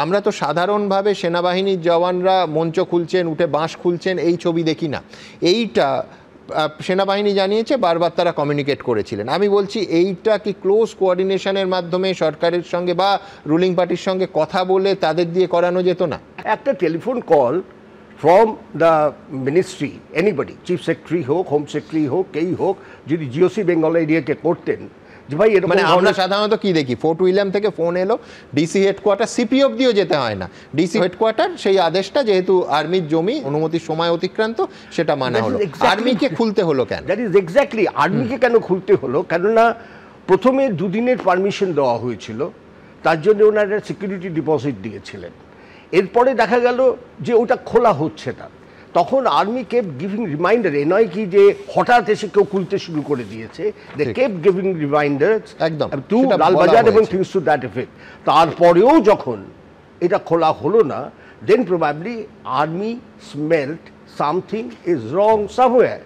আমরা তো সাধারণভাবে সেনাবাহিনীর জওয়ানরা মঞ্চ খুলছেন, উঠে বাঁশ খুলছেন, এই ছবি দেখি না। এইটা সেনাবাহিনী জানিয়েছে বারবার তারা কমিউনিকেট করেছিলেন। আমি বলছি এইটা কি ক্লোজ কোঅর্ডিনেশনের মাধ্যমে সরকারের সঙ্গে বা রুলিং পার্টির সঙ্গে কথা বলে তাদের দিয়ে করানো যেত না? একটা telephone call from the ministry, anybody, chief secretary হোক, হোম সেক্রেটারি হোক, কেই হোক, যদি জিওসি বেঙ্গল এরিয়াকে করতেন যে ভাই এরকম, মানে আমরা সাধারণত কি দেখি, ফোর্ট উইলিয়াম থেকে ফোন এলো, ডিসি হেডকোয়ার্টার, সিপি অবধিও যেতে হয় না, ডিসি হেডকোয়ার্টার সেই আদেশটা যেহেতু আর্মির জমি, অনুমতির সময় অতিক্রান্ত, সেটা মানা হলো। আর্মিকে খুলতে হলো কেন? দ্যাট ইজ এক্স্যাক্টলি, আর্মিকে কেন খুলতে হলো? কেননা প্রথমে দুদিনের পারমিশন দেওয়া হয়েছিল, তার জন্য ওনারা সিকিউরিটি ডিপোজিট দিয়েছিলেন। এরপরে দেখা গেল যে ওটা খোলা হচ্ছে না, তখন আর্মি কেপ গিভিং রিমাইন্ডার। এ নয় কি যে হঠাৎ এসে কেউ খুলতে শুরু করে দিয়েছে, দে কেপ গিভিং রিমাইন্ডার একদম টু লালবাজার এবং থিংস টু দ্যাট এফেক্ট। তারপরেও যখন এটা খোলা হলো না, then probably army smelt something is wrong somewhere.